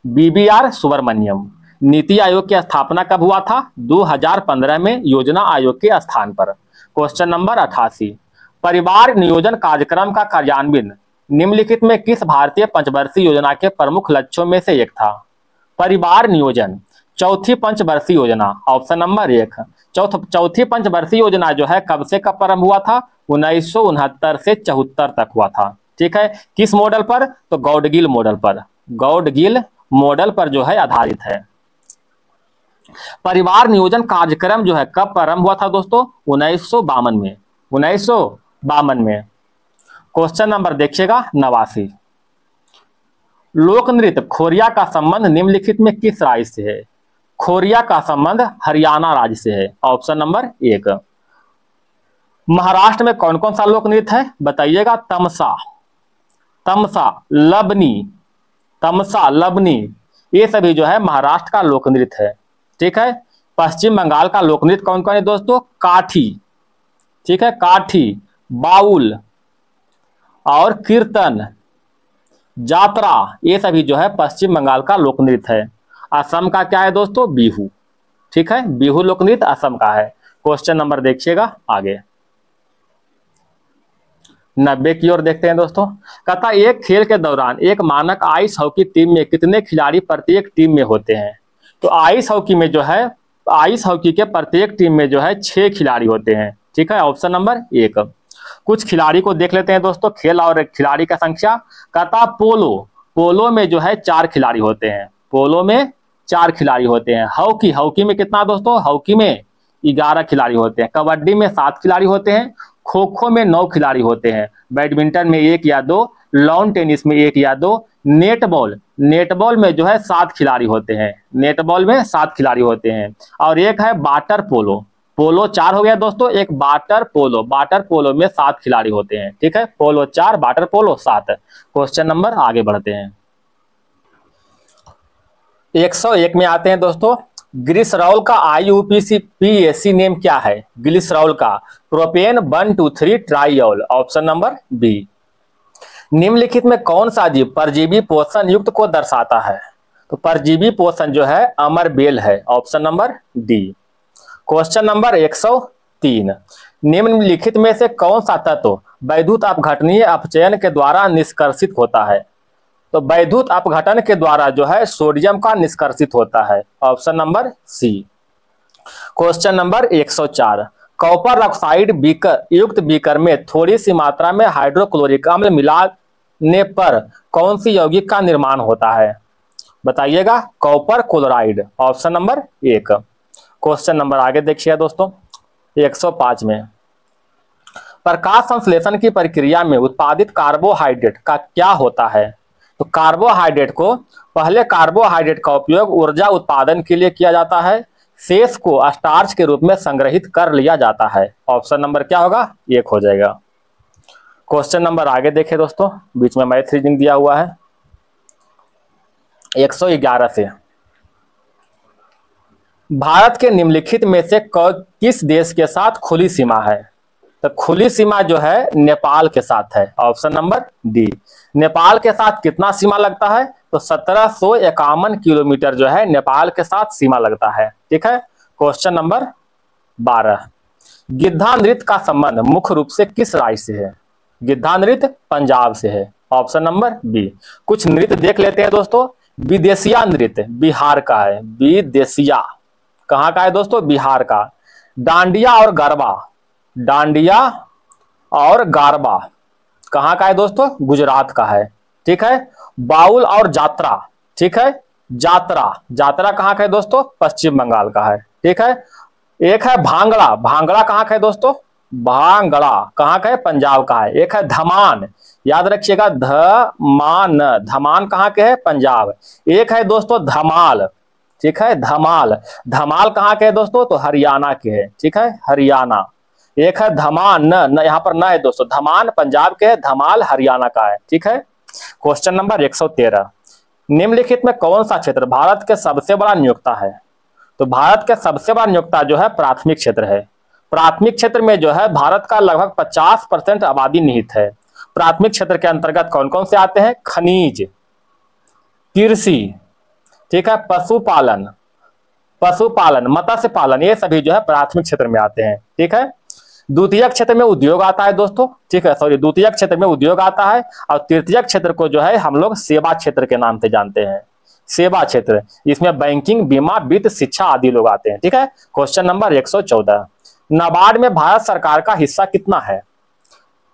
BBR सुब्रमण्यम। नीति आयोग की स्थापना कब हुआ था? 2015 में योजना आयोग के स्थान पर। Question number 88। परिवार नियोजन कार्यक्रम का कार्यान्वयन निम्नलिखित में किस भारतीय पंचवर्षीय योजना के प्रमुख लक्ष्यों में से एक था? परिवार नियोजन चौथी पंचवर्षीय योजना, ऑप्शन नंबर 1। चौथी पंचवर्षीय योजना जो है कब से कब प्रारंभ हुआ था? 1969 से 74 तक हुआ था। ठीक है, किस मॉडल पर? तो गौडगिल मॉडल पर जो है आधारित है। परिवार नियोजन कार्यक्रम जो है कब प्रारंभ हुआ था दोस्तों? 1952 में। क्वेश्चन नंबर देखिएगा 89। लोक नृत्य खोरिया का संबंध निम्नलिखित में किस राज्य से है? खोरिया का संबंध हरियाणा राज्य से है, ऑप्शन नंबर 1। महाराष्ट्र में कौन कौन सा लोक नृत्य है? बताइएगा। तमसा, लबनी, ये सभी जो है महाराष्ट्र का लोक नृत्य है। ठीक है, पश्चिम बंगाल का लोक नृत्य कौन कौन है दोस्तों? काठी, ठीक है, काठी, बाउल और कीर्तन, जात्रा, ये सभी जो है पश्चिम बंगाल का लोक नृत्य है। असम का क्या है दोस्तों? बिहू। ठीक है, बिहू लोक नृत्य असम का है। क्वेश्चन नंबर देखिएगा आगे 90 की ओर देखते हैं दोस्तों। कहता एक खेल के दौरान एक मानक आइस हॉकी टीम में कितने खिलाड़ी प्रत्येक टीम में होते हैं? तो आइस हॉकी के प्रत्येक टीम में जो है 6 खिलाड़ी होते हैं। ठीक है, ऑप्शन नंबर 1। कुछ खिलाड़ी को देख लेते हैं दोस्तों, खेल और खिलाड़ी का संख्या। कहता पोलो में जो है 4 खिलाड़ी होते हैं, पोलो में 4 खिलाड़ी होते हैं। हॉकी में कितना दोस्तों? हॉकी में 11 खिलाड़ी होते हैं। कबड्डी में 7 खिलाड़ी होते हैं। खो खो में 9 खिलाड़ी होते हैं। बैडमिंटन में 1 या 2, लॉन टेनिस में 1 या 2, नेटबॉल में जो है 7 खिलाड़ी होते हैं। नेटबॉल में 7 खिलाड़ी होते हैं। और एक है वाटर पोलो 4 हो गया दोस्तों। एक वाटर पोलो में 7 खिलाड़ी होते हैं। ठीक है, पोलो 4, वाटर पोलो 7। क्वेश्चन नंबर आगे बढ़ते हैं 101 में आते हैं दोस्तों। ग्लिसरॉल का IUPAC नेम क्या है? ग्लिसरॉल का प्रोपेन 1,2,3 ट्राइऑल, ऑप्शन नंबर बी। निम्नलिखित में कौन सा जीव परजीवी पोषण युक्त को दर्शाता है? तो परजीवी पोषण जो है अमरबेल है, option number D. Question number 103। निम्नलिखित में से कौन सा तत्व वैद्युत अपघटनीय अपचयन के द्वारा निष्कर्षित होता है? तो वैद्युत अपघटन के द्वारा जो है सोडियम का निष्कर्षित होता है, option number C. Question number 104, copper oxide beaker युक्त बीकर में थोड़ी सी मात्रा में हाइड्रोक्लोरिक अम्ल मिलाने पर कौन सी यौगिक का निर्माण होता है? बताइएगा। Copper chloride, option number 1। Question number आगे देखिए दोस्तों 105 में, प्रकाश संश्लेषण की प्रक्रिया में उत्पादित कार्बोहाइड्रेट का क्या होता है? तो कार्बोहाइड्रेट को पहले कार्बोहाइड्रेट का उपयोग ऊर्जा उत्पादन के लिए किया जाता है, शेष को स्टार्च के रूप में संग्रहित कर लिया जाता है। ऑप्शन नंबर क्या होगा? 1 हो जाएगा। क्वेश्चन नंबर आगे देखें दोस्तों, बीच में मैथ रीजनिंग दिया हुआ है 111 से, भारत के निम्नलिखित में से किस देश के साथ खुली सीमा है? तो खुली सीमा जो है नेपाल के साथ है। Option number D. नेपाल के साथ कितना सीमा लगता है? तो 1751 किलोमीटर जो है नेपाल के साथ सीमा लगता है। ठीक है। क्वेश्चन नंबर 12, गिद्धा नृत्य का संबंध मुख्य रूप से किस राज्य से है? गिद्धा नृत्य पंजाब से है। Option number B. कुछ नृत्य देख लेते हैं दोस्तों। विदेशिया नृत्य बिहार का है। विदेशिया कहाँ का है दोस्तों? बिहार का। डांडिया और गरबा, डांडिया और गारबा कहाँ का है दोस्तों? गुजरात का है। ठीक है। बाउल और जात्रा, ठीक है, जात्रा, जात्रा कहाँ का है दोस्तों? पश्चिम बंगाल का है। ठीक है। एक है भांगड़ा, भांगड़ा कहाँ का है दोस्तों? भांगड़ा कहाँ का है? पंजाब का है। एक है धमान, याद रखिएगा, धमान, धमान कहाँ के है? पंजाब। एक है दोस्तों धमाल, ठीक है, धमाल, धमाल कहाँ के है दोस्तों? तो हरियाणा के है। ठीक है, हरियाणा। एक है धमान, न यहाँ पर न है दोस्तों, धमान पंजाब के है, धमाल हरियाणा का है। ठीक है। क्वेश्चन नंबर 113, निम्नलिखित में कौन सा क्षेत्र भारत के सबसे बड़ा नियोक्ता है? तो भारत के सबसे बड़ा नियोक्ता जो है प्राथमिक क्षेत्र है। प्राथमिक क्षेत्र में जो है भारत का लगभग 50% आबादी निहित है। प्राथमिक क्षेत्र के अंतर्गत कौन कौन से आते हैं? खनिज, कृषि, ठीक है, पशुपालन, पशुपालन, मत्स्य पालन, ये सभी जो है प्राथमिक क्षेत्र में आते हैं। ठीक है। द्वितीय क्षेत्र में उद्योग आता है दोस्तों। ठीक है, सॉरी, द्वितीय क्षेत्र में उद्योग आता है और तृतीय क्षेत्र को जो है हम लोग सेवा क्षेत्र के नाम से जानते हैं। सेवा क्षेत्र, इसमें बैंकिंग, बीमा, वित्त, शिक्षा आदि लोग आते हैं। ठीक है। क्वेश्चन नंबर 114, नाबार्ड में भारत सरकार का हिस्सा कितना है?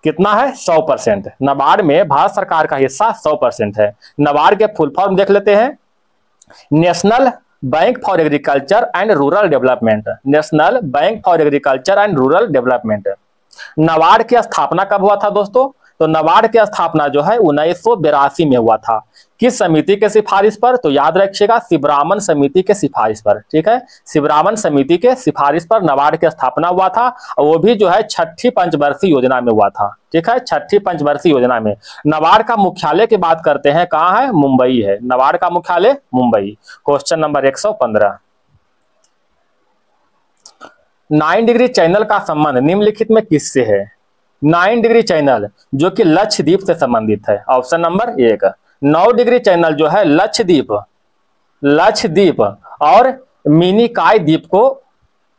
कितना है? 100%। नाबार्ड में भारत सरकार का हिस्सा 100% है। नाबार्ड के फुल फॉर्म देख लेते हैं। National bank for agriculture and rural development, national bank for agriculture and rural development. NABARD की स्थापना कब हुआ था दोस्तों? तो नाबार्ड की स्थापना जो है 1982 में हुआ था। किस समिति के सिफारिश पर? तो याद रखिएगा, शिवरामन समिति के सिफारिश पर। ठीक है, शिवरामन समिति के सिफारिश पर नाबार्ड की स्थापना हुआ था और वो भी जो है 6ठी पंचवर्षीय योजना में हुआ था। ठीक है, 6ठी पंचवर्षीय योजना में। नाबार्ड का मुख्यालय की बात करते हैं, कहाँ है? मुंबई है। नाबार्ड का मुख्यालय Mumbai. Question number 115, 9 degree channel का संबंध निम्नलिखित में किससे है? 9 डिग्री चैनल जो कि लक्षद्वीप से संबंधित है। Option number 1। 9 डिग्री चैनल जो है लक्षद्वीप, लक्षद्वीप और मिनिकॉय द्वीप को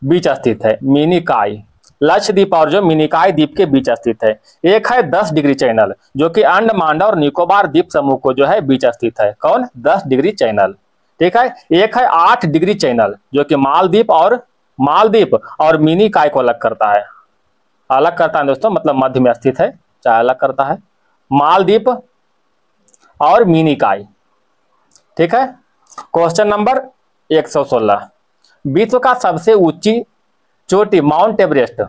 बीच स्थित है। मिनिकॉय, लक्षद्वीप और जो मिनिकॉय द्वीप के बीच स्थित है। एक है 10 डिग्री चैनल जो कि अंडमान और निकोबार द्वीप समूह को जो है बीच स्थित है। कौन? 10 डिग्री चैनल। ठीक है। एक है 8 डिग्री चैनल जो कि मालदीप और मिनिकॉय को अलग करता है। अलग करता है दोस्तों, मतलब मध्य में स्थित है, चाहे अलग करता है। मालदीप और मिनिकॉय। ठीक है। क्वेश्चन नंबर 116, विश्व का सबसे ऊंची चोटी माउंट एवरेस्ट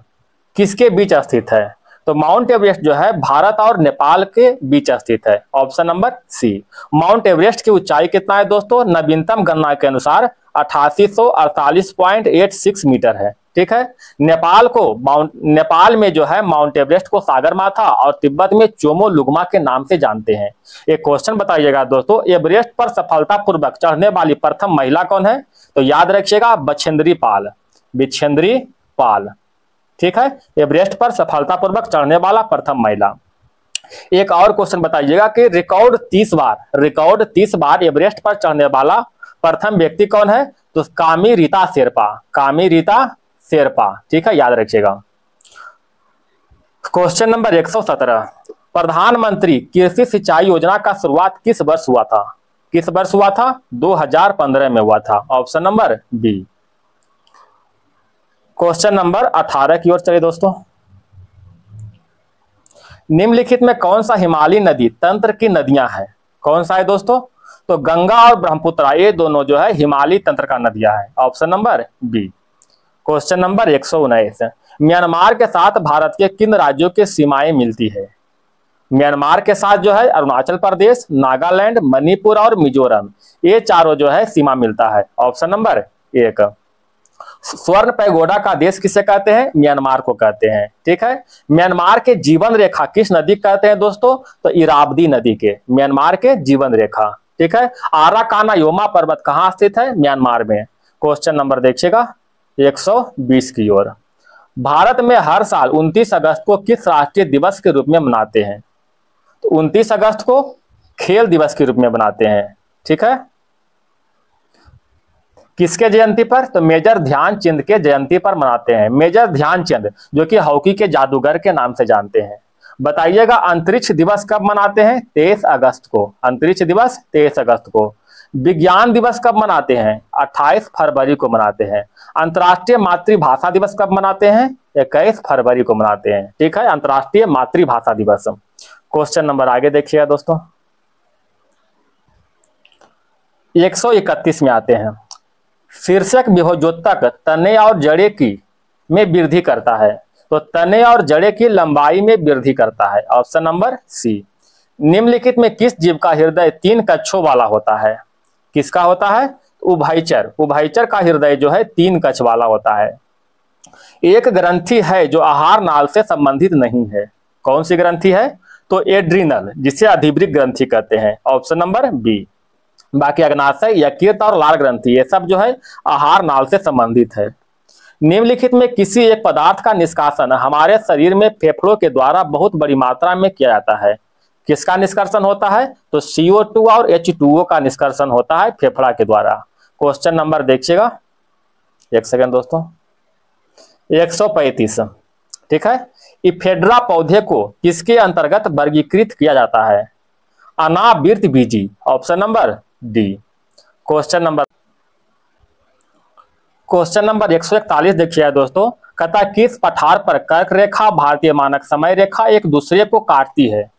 किसके बीच स्थित है? तो माउंट एवरेस्ट जो है भारत और नेपाल के बीच स्थित है। Option number C. Mount Everest की ऊंचाई कितना है दोस्तों? नवीनतम गणना के अनुसार 8848.86 मीटर है। ठीक है। नेपाल में जो है माउंट एवरेस्ट को सागरमाथा और तिब्बत में चोमोलुंगमा के नाम से जानते हैं। एक क्वेश्चन बताइएगा दोस्तों, एवरेस्ट पर सफलतापूर्वक चढ़ने वाली प्रथम महिला कौन है? तो याद रखिएगा, बछेंद्री पाल, बिछेंद्री पाल। ठीक है, एवरेस्ट पर सफलतापूर्वक चढ़ने वाला प्रथम महिला। एक और क्वेश्चन बताइएगा कि रिकॉर्ड 30 बार एवरेस्ट पर चढ़ने वाला प्रथम व्यक्ति कौन है? तो कामी रीता शेरपा, कामी रीता शेरपा। ठीक है, याद रखिएगा। क्वेश्चन नंबर 117, प्रधानमंत्री कृषि सिंचाई योजना का शुरुआत किस वर्ष हुआ था? किस वर्ष हुआ था? 2015 में हुआ था। Option number B. Question number 18 की ओर चलिए दोस्तों। निम्नलिखित में कौन सा हिमालयी नदी तंत्र की नदियां हैं? कौन सा है दोस्तों? तो गंगा और ब्रह्मपुत्र, ये दोनों जो है हिमालयी तंत्र का नदियां हैं। Option number B. Question number 119, Myanmar के साथ भारत के किन राज्यों की सीमाएं मिलती है? म्यांमार के साथ जो है अरुणाचल प्रदेश, नागालैंड, मणिपुर और मिजोरम, ये चारों जो है सीमा मिलता है। Option number 1। स्वर्ण पैगोडा का देश किसे कहते हैं? म्यांमार को कहते हैं। ठीक है। म्यांमार के जीवन रेखा किस नदी कहते हैं दोस्तों? तो इरावदी नदी के, म्यांमार के जीवन रेखा। ठीक है। आराकाना योमा पर्वत कहां स्थित है? म्यांमार में। क्वेश्चन नंबर देखिएगा 120 की ओर। भारत में हर साल 29 अगस्त को किस राष्ट्रीय दिवस के रूप में मनाते हैं? तो 29 अगस्त को खेल दिवस के रूप में मनाते हैं। ठीक है। किसके जयंती पर? तो मेजर ध्यानचंद के जयंती पर मनाते हैं। मेजर ध्यानचंद जो कि हॉकी के जादूगर के नाम से जानते हैं। बताइएगा अंतरिक्ष दिवस कब मनाते हैं? 23 अगस्त को। अंतरिक्ष दिवस 23 अगस्त को। विज्ञान दिवस कब मनाते हैं? 28 फरवरी को मनाते हैं। अंतर्राष्ट्रीय मातृभाषा दिवस कब मनाते हैं? 21 फरवरी को मनाते हैं। ठीक है। अंतर्राष्ट्रीय मातृभाषा दिवस। क्वेश्चन नंबर आगे देखिएगा दोस्तों, 131 में आते हैं। शीर्षक विभोजोतक तने और जड़े की में वृद्धि करता है। तो तने और जड़े की लंबाई में वृद्धि करता है। Option number C. निम्नलिखित में किस जीव का हृदय 3 कक्षों वाला होता है? किसका होता है? उभयचर। उभयचर का हृदय जो है 3 कक्ष वाला होता है। एक ग्रंथि है जो आहार नाल से संबंधित नहीं है। कौन सी ग्रंथि है? तो एड्रिनल, जिसे अधिवृक्क ग्रंथि कहते हैं। Option number B. बाकी अग्नाशय, यकृत और लाल ग्रंथि, ये सब जो है आहार नाल से संबंधित है। निम्नलिखित में किसी एक पदार्थ का निष्कासन हमारे शरीर में फेफड़ों के द्वारा बहुत बड़ी मात्रा में किया जाता है। किसका निष्कर्षण होता है? तो CO2 और H2O का निष्कर्षण होता है फेफड़ा के द्वारा। क्वेश्चन नंबर देखिएगा, एक सेकंड दोस्तों, 135। ठीक है। इफेड्रा पौधे को किसके अंतर्गत वर्गीकृत किया जाता है? अनावृत बीजी। Option number D. Question number 141 देखिए दोस्तों, कहता किस पठार पर कर्क रेखा भारतीय मानक समय रेखा एक दूसरे को काटती है?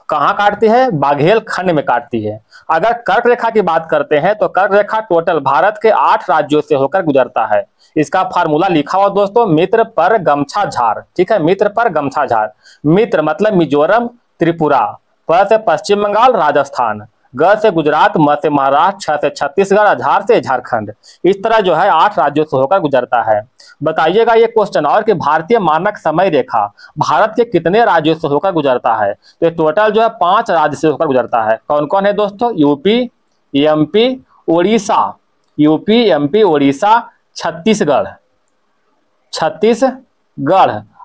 कहां काटती है? बाघेल खंड में काटती है। अगर कर्क रेखा की बात करते हैं तो कर्क रेखा टोटल भारत के 8 राज्यों से होकर गुजरता है। इसका फार्मूला लिखा हुआ दोस्तों, मित्र पर गमछा झार। ठीक है। मित्र पर गमछा झार। मित्र मतलब मिजोरम, त्रिपुरा, प से पश्चिम बंगाल, राजस्थान, ग से गुजरात, म से महाराष्ट्र, छ से छत्तीसगढ़, झार से झारखंड। इस तरह जो है 8 राज्यों से होकर गुजरता है। बताइएगा ये क्वेश्चन और कि भारतीय मानक समय रेखा भारत के कितने राज्यों से होकर गुजरता है? तो टोटल जो है 5 राज्य से होकर गुजरता है। कौन कौन है दोस्तों? UP, MP, Orissa, UP, MP, Orissa, Chhattisgarh,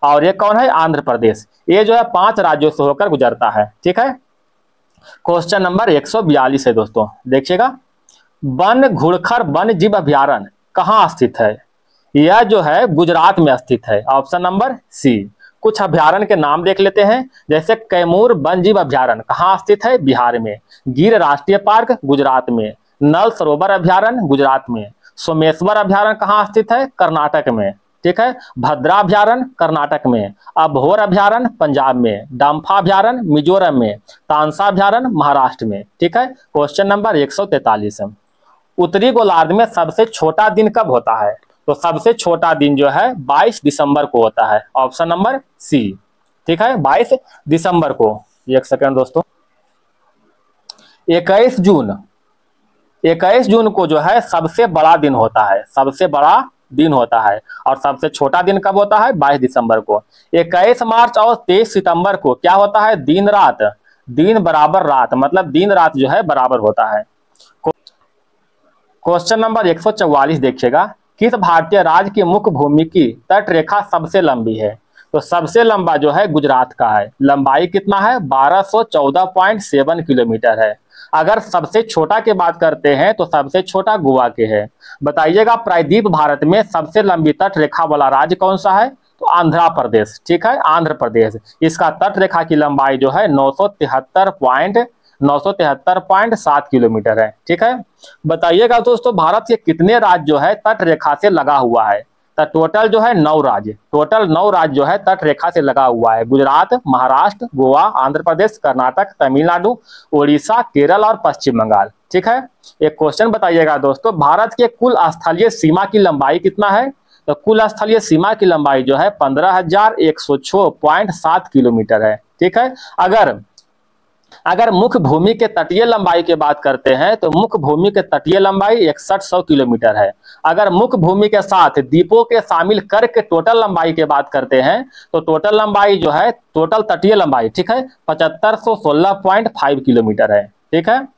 और ये कौन है? आंध्र प्रदेश। ये जो है 5 राज्यों से होकर गुजरता है। ठीक है। क्वेश्चन नंबर 142 है दोस्तों, देखिएगा। वन घुड़खर वन जीव अभ्यारण्य कहाँ स्थित है? यह जो है गुजरात में स्थित है। Option number C. कुछ अभ्यारण्य के नाम देख लेते हैं, जैसे कैमूर वन जीव अभ्यारण्य कहाँ स्थित है? बिहार में। गिर राष्ट्रीय पार्क गुजरात में। नल सरोवर अभ्यारण्य गुजरात में। सोमेश्वर अभ्यारण्य कहाँ स्थित है? कर्नाटक में। ठीक है। भद्रा अभ्यारण्य कर्नाटक में। अभोर अभ्यारण्य पंजाब में। डाम्फा अभ्यारण्य मिजोरम में। तानसा अभ्यारण्य महाराष्ट्र में। ठीक है। क्वेश्चन नंबर 143, उत्तरी गोलार्ध में सबसे छोटा दिन कब होता है? तो सबसे छोटा दिन जो है 22 दिसंबर को होता है। Option number C. ठीक है। 22 दिसंबर को। एक सेकंड दोस्तों, 21 जून को जो है सबसे बड़ा दिन होता है। सबसे बड़ा दिन होता है। और सबसे छोटा दिन कब होता है? 22 दिसंबर को। 21 मार्च और 23 सितंबर को क्या होता है? दिन रात, दिन बराबर रात, मतलब दिन रात जो है बराबर होता है। क्वेश्चन नंबर 144 देखिएगा, किस भारतीय राज्य की मुख्य भूमि की तट रेखा सबसे लंबी है? तो सबसे लंबा जो है गुजरात का है। लंबाई कितना है? 1214.7 किलोमीटर है। अगर सबसे छोटा की बात करते हैं तो सबसे छोटा गोवा के है। बताइएगा प्रायद्वीप भारत में सबसे लंबी तट रेखा वाला राज्य कौन सा है? तो आंध्र प्रदेश। ठीक है। आंध्र प्रदेश। इसका तट रेखा की लंबाई जो है 973.7 किलोमीटर है। ठीक है। बताइएगा दोस्तों भारत के कितने राज्य जो है तट रेखा से लगा हुआ है? तो टोटल जो है 9 राज्य, टोटल 9 राज्य जो है तट रेखा से लगा हुआ है। गुजरात, महाराष्ट्र, गोवा, आंध्र प्रदेश, कर्नाटक, तमिलनाडु, उड़ीसा, केरल और पश्चिम बंगाल। ठीक है, एक क्वेश्चन बताइएगा दोस्तों, भारत के कुल स्थलीय सीमा की लंबाई कितना है? तो कुल स्थलीय सीमा की लंबाई जो है 15,106.7 किलोमीटर है। ठीक है, अगर मुख्य भूमि के तटीय लंबाई की बात करते हैं तो मुख्य भूमि के तटीय लंबाई 6100 किलोमीटर है। अगर मुख्य भूमि के साथ द्वीपों के शामिल करके टोटल लंबाई की बात करते हैं तो टोटल लंबाई जो है, टोटल तटीय लंबाई, ठीक है, 7516.5 किलोमीटर है। ठीक है,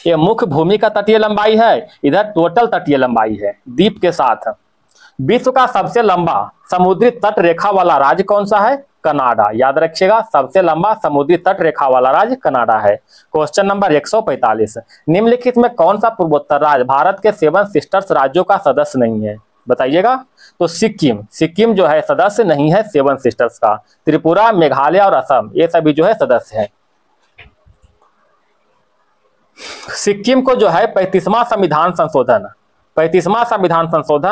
ये मुख्य भूमि का तटीय लंबाई है, इधर टोटल तटीय लंबाई है द्वीप के साथ। विश्व का सबसे लंबा समुद्री तट रेखा वाला राज्य कौन सा है? कनाडा। याद रखिएगा, सबसे लंबा समुद्री तट रेखा वाला राज्य कनाडा है। क्वेश्चन नंबर 145, निम्नलिखित में कौन सा पूर्वोत्तर राज्य भारत के 7 सिस्टर्स राज्यों का सदस्य नहीं है? बताइएगा। तो सिक्किम जो है सदस्य नहीं है 7 सिस्टर्स का। त्रिपुरा, मेघालय और असम ये सभी जो है सदस्य है। सिक्किम को जो है 35वां संविधान संशोधन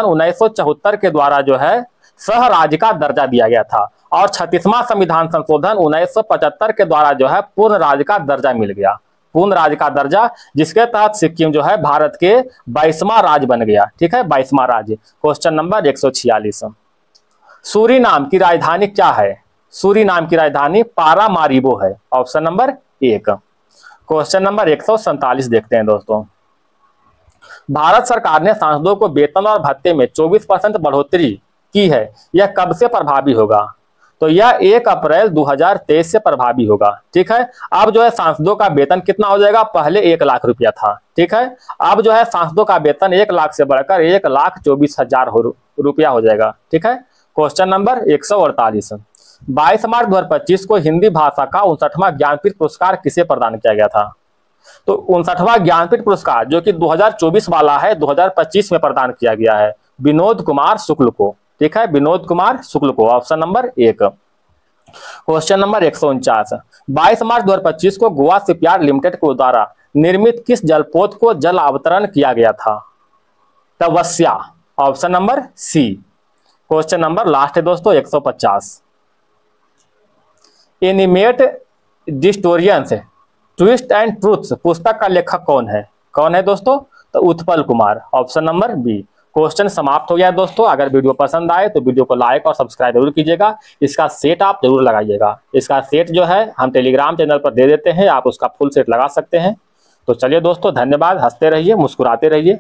1974 के द्वारा जो है सह राज्य का दर्जा दिया गया था और 36वां संविधान संशोधन 1975 के द्वारा जो है पूर्ण राज्य का दर्जा मिल गया। पूर्ण राज्य का दर्जा, जिसके तहत सिक्किम जो है भारत के 22वां राज्य बन गया। ठीक है, 22वां राज्य। क्वेश्चन नंबर 146, सूरीनाम की राजधानी क्या है? सूरीनाम की राजधानी पारामारिबो है। Option number 1। क्वेश्चन नंबर 147 देखते हैं दोस्तों, भारत सरकार ने सांसदों को वेतन और भत्ते में 24% बढ़ोतरी की है, यह कब से प्रभावी होगा? तो यह 1 अप्रैल 2023 से प्रभावी होगा। ठीक है, अब जो है सांसदों का वेतन कितना हो जाएगा? पहले 1 लाख रुपया था। ठीक है, अब जो है सांसदों का वेतन 1 लाख से बढ़कर 1,24,000 रुपया हो जाएगा। ठीक है, क्वेश्चन नंबर 148, 22 मार्च 2025 को हिंदी भाषा का 59वां ज्ञानपीठ पुरस्कार किसे प्रदान किया गया था? तो 59वां ज्ञानपीठ पुरस्कार जो कि 2024 वाला है 2025 में प्रदान किया गया है विनोद कुमार शुक्ल को। ठीक है, विनोद कुमार शुक्ल को। Option number 1। क्वेश्चन नंबर 149, 22 मार्च 2025 को गोवा शिपयार्ड लिमिटेड के द्वारा निर्मित किस जलपोत को जल अवतरण किया गया था? तपस्या। Option number C. Question number last है दोस्तों 150, animate distortions twist and truths पुस्तक का लेखक कौन है? कौन है दोस्तों? तो Utpal Kumar. Option number B. Question समाप्त हो गया दोस्तों। अगर वीडियो पसंद आए तो वीडियो को लाइक और सब्सक्राइब जरूर कीजिएगा। इसका सेट आप जरूर लगाइएगा। इसका सेट जो है हम टेलीग्राम चैनल पर दे देते हैं, आप उसका फुल सेट लगा सकते हैं। तो चलिए दोस्तों, धन्यवाद। हंसते रहिए, मुस्कुराते रहिए।